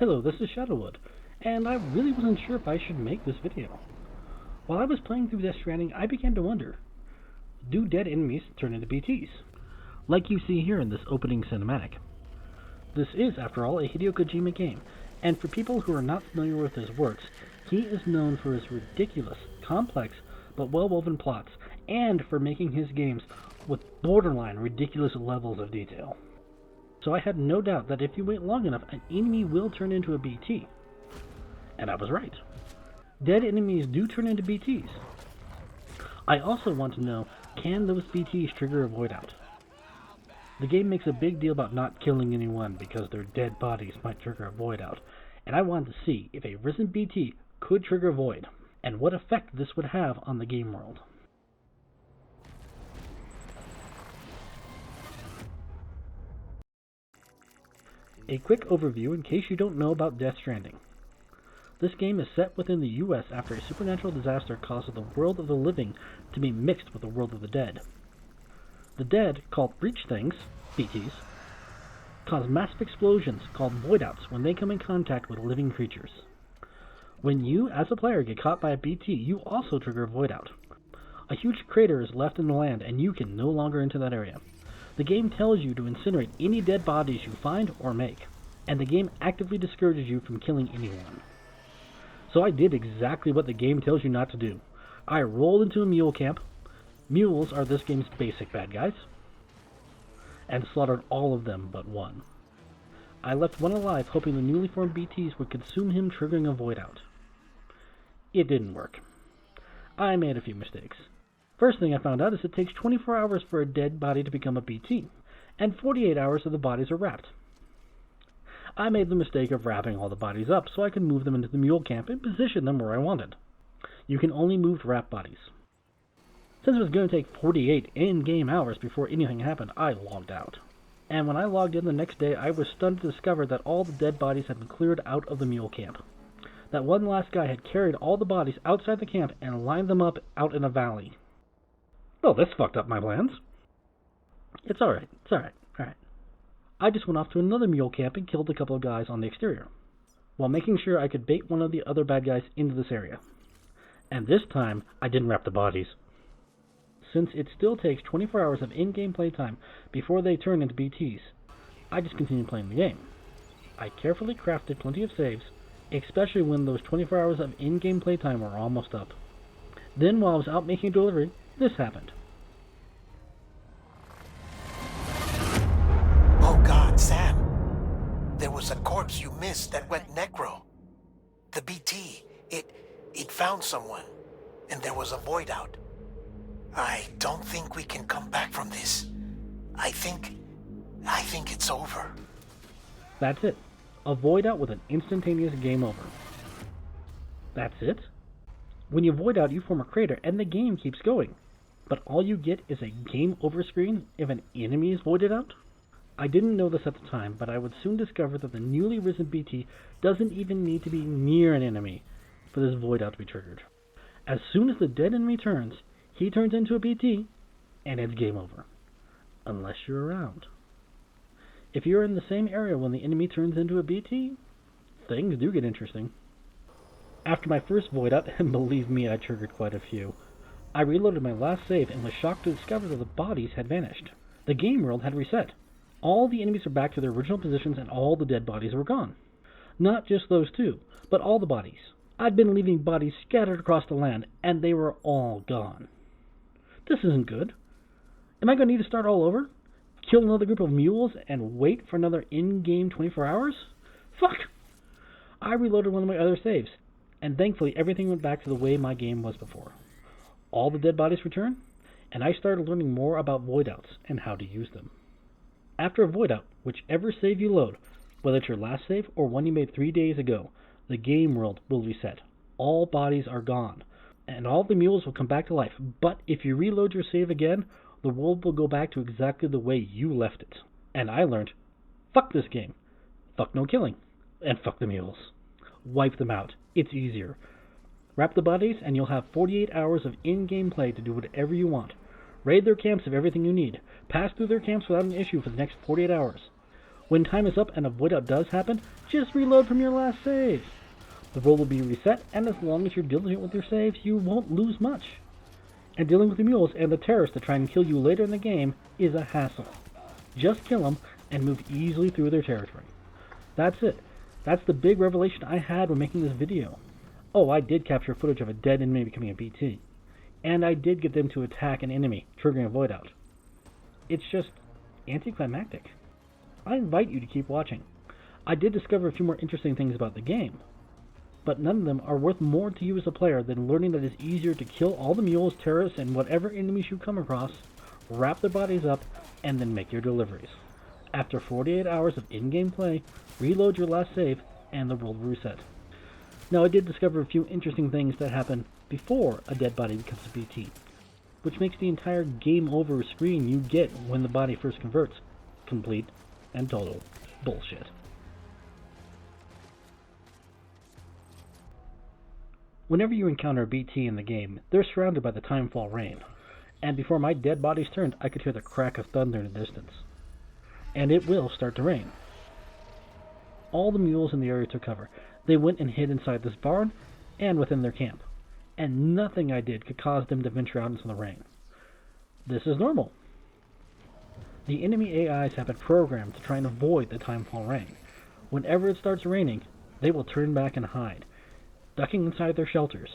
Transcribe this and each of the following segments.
Hello, this is Shadowwood, and I really wasn't sure if I should make this video. While I was playing through Death Stranding, I began to wonder, do dead enemies turn into BTs? Like you see here in this opening cinematic. This is, after all, a Hideo Kojima game, and for people who are not familiar with his works, he is known for his ridiculous, complex, but well-woven plots, and for making his games with borderline ridiculous levels of detail. So I had no doubt that if you wait long enough, an enemy will turn into a BT. And I was right. Dead enemies do turn into BTs. I also want to know, can those BTs trigger a Voidout? The game makes a big deal about not killing anyone because their dead bodies might trigger a Voidout, and I wanted to see if a risen BT could trigger a Void, and what effect this would have on the game world. A quick overview in case you don't know about Death Stranding. This game is set within the US after a supernatural disaster causes the world of the living to be mixed with the world of the dead. The dead, called breach things, BTs, cause massive explosions called Voidouts when they come in contact with living creatures. When you, as a player, get caught by a BT, you also trigger a Voidout. A huge crater is left in the land and you can no longer enter that area. The game tells you to incinerate any dead bodies you find or make, and the game actively discourages you from killing anyone. So I did exactly what the game tells you not to do. I rolled into a mule camp. Mules are this game's basic bad guys, and slaughtered all of them but one. I left one alive, hoping the newly formed BTs would consume him, triggering a Voidout. It didn't work. I made a few mistakes. First thing I found out is it takes 24 hours for a dead body to become a BT, and 48 hours of the bodies are wrapped. I made the mistake of wrapping all the bodies up so I could move them into the mule camp and position them where I wanted. You can only move wrapped bodies. Since it was going to take 48 in-game hours before anything happened, I logged out. And when I logged in the next day, I was stunned to discover that all the dead bodies had been cleared out of the mule camp. That one last guy had carried all the bodies outside the camp and lined them up out in a valley. Well, this fucked up my plans. It's alright. I just went off to another mule camp and killed a couple of guys on the exterior, while making sure I could bait one of the other bad guys into this area. And this time, I didn't wrap the bodies. Since it still takes 24 hours of in-game playtime before they turn into BTs, I just continued playing the game. I carefully crafted plenty of saves, especially when those 24 hours of in-game playtime were almost up. Then, while I was out making a delivery, this happened. Oh God, Sam. There was a corpse you missed that went necro. The BT, it found someone, and there was a void out. I don't think we can come back from this. I think it's over. That's it. A void out with an instantaneous game over. That's it? When you void out, you form a crater, and the game keeps going. But all you get is a game over screen if an enemy is voided out? I didn't know this at the time, but I would soon discover that the newly risen BT doesn't even need to be near an enemy for this void out to be triggered. As soon as the dead enemy turns, he turns into a BT, and it's game over. Unless you're around. If you're in the same area when the enemy turns into a BT, things do get interesting. After my first void out, and believe me, I triggered quite a few, I reloaded my last save and was shocked to discover that the bodies had vanished. The game world had reset. All the enemies were back to their original positions and all the dead bodies were gone. Not just those two, but all the bodies. I'd been leaving bodies scattered across the land, and they were all gone. This isn't good. Am I going to need to start all over? Kill another group of mules and wait for another in-game 24 hours? Fuck! I reloaded one of my other saves, and thankfully everything went back to the way my game was before. All the dead bodies returned, and I started learning more about voidouts and how to use them. After a voidout, whichever save you load, whether it's your last save or one you made 3 days ago, the game world will reset. All bodies are gone, and all the mules will come back to life, but if you reload your save again, the world will go back to exactly the way you left it. And I learned, fuck this game, fuck no killing, and fuck the mules. Wipe them out, it's easier. Wrap the bodies and you'll have 48 hours of in-game play to do whatever you want. Raid their camps of everything you need. Pass through their camps without an issue for the next 48 hours. When time is up and a Voidout does happen, just reload from your last save. The world will be reset, and as long as you're diligent with your saves, you won't lose much. And dealing with the mules and the terrorists that try and kill you later in the game is a hassle. Just kill them and move easily through their territory. That's it. That's the big revelation I had when making this video. Oh, I did capture footage of a dead enemy becoming a BT. And I did get them to attack an enemy, triggering a Voidout. It's just anticlimactic. I invite you to keep watching. I did discover a few more interesting things about the game, but none of them are worth more to you as a player than learning that it's easier to kill all the mules, terrorists, and whatever enemies you come across, wrap their bodies up, and then make your deliveries. After 48 hours of in-game play, reload your last save, and the world will reset. Now, I did discover a few interesting things that happen before a dead body becomes a BT, which makes the entire game over screen you get when the body first converts complete and total bullshit. Whenever you encounter a BT in the game, they're surrounded by the timefall rain, and before my dead bodies turned, I could hear the crack of thunder in the distance. And it will start to rain. All the mules in the area took cover. They went and hid inside this barn and within their camp, and nothing I did could cause them to venture out into the rain. This is normal. The enemy AIs have been programmed to try and avoid the timefall rain. Whenever it starts raining, they will turn back and hide, ducking inside their shelters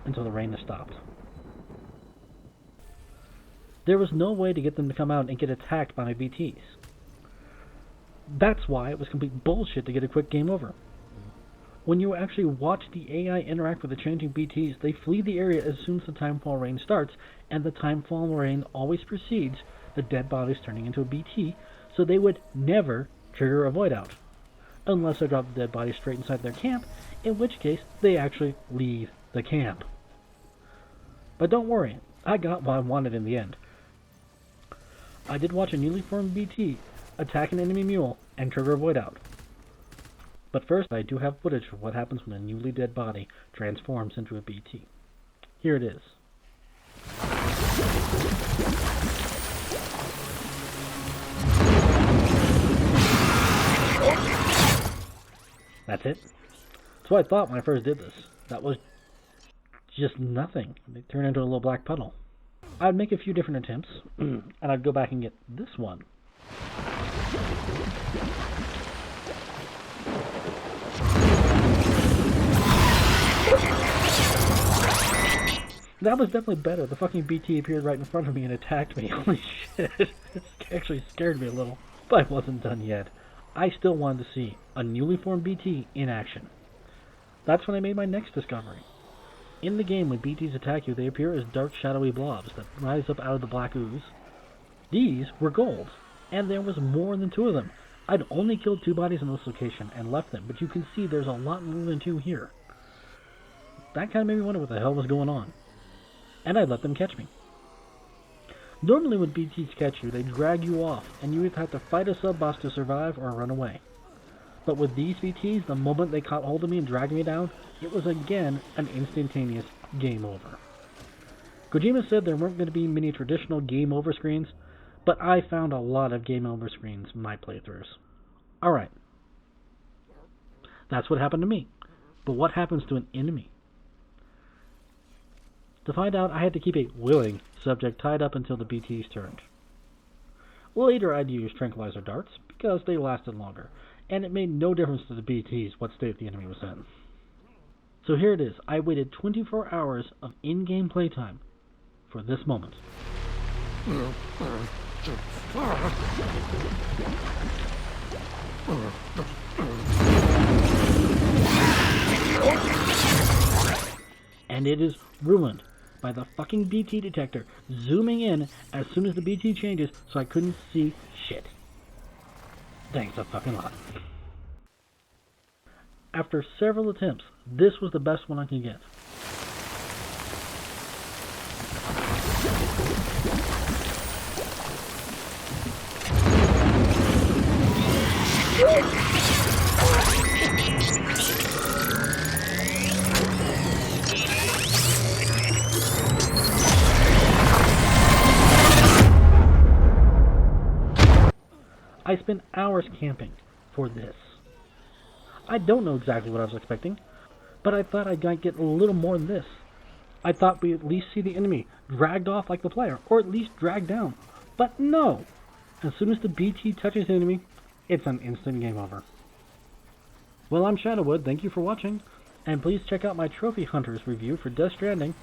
until the rain has stopped. There was no way to get them to come out and get attacked by my BTs. That's why it was complete bullshit to get a quick game over. When you actually watch the AI interact with the changing BTs, they flee the area as soon as the timefall rain starts, and the timefall rain always precedes the dead bodies turning into a BT, so they would never trigger a Voidout, unless I drop the dead body straight inside their camp, in which case they actually leave the camp. But don't worry, I got what I wanted in the end. I did watch a newly formed BT attack an enemy mule and trigger a Voidout. But first, I do have footage of what happens when a newly dead body transforms into a BT. Here it is. That's it. That's what I thought when I first did this. That was just nothing. They turned into a little black puddle. I'd make a few different attempts, and I'd go back and get this one. That was definitely better. The fucking BT appeared right in front of me and attacked me. Holy shit. It actually scared me a little. But I wasn't done yet. I still wanted to see a newly formed BT in action. That's when I made my next discovery. In the game, when BTs attack you, they appear as dark, shadowy blobs that rise up out of the black ooze. These were gold, and there was more than 2 of them. I'd only killed 2 bodies in this location and left them, but you can see there's a lot more than 2 here. That kind of made me wonder what the hell was going on. And I let them catch me. Normally when BTs catch you, they drag you off, and you either have to fight a sub-boss to survive or run away. But with these BTs, the moment they caught hold of me and dragged me down, it was again an instantaneous game over. Kojima said there weren't going to be many traditional game over screens, but I found a lot of game over screens in my playthroughs. Alright. That's what happened to me. But what happens to an enemy? To find out, I had to keep a willing subject tied up until the BTs turned. Later, I'd use tranquilizer darts, because they lasted longer, and it made no difference to the BTs what state the enemy was in. So here it is. I waited 24 hours of in-game playtime for this moment. And it is ruined by the fucking BT detector zooming in as soon as the BT changes, so I couldn't see shit. Thanks a fucking lot. After several attempts, this was the best one I could get. I spent hours camping for this. I don't know exactly what I was expecting, but I thought I might get a little more than this. I thought we'd at least see the enemy dragged off like the player, or at least dragged down. But no! As soon as the BT touches the enemy, it's an instant game over. Well, I'm Shadowwood, thank you for watching, and please check out my Trophy Hunters review for Death Stranding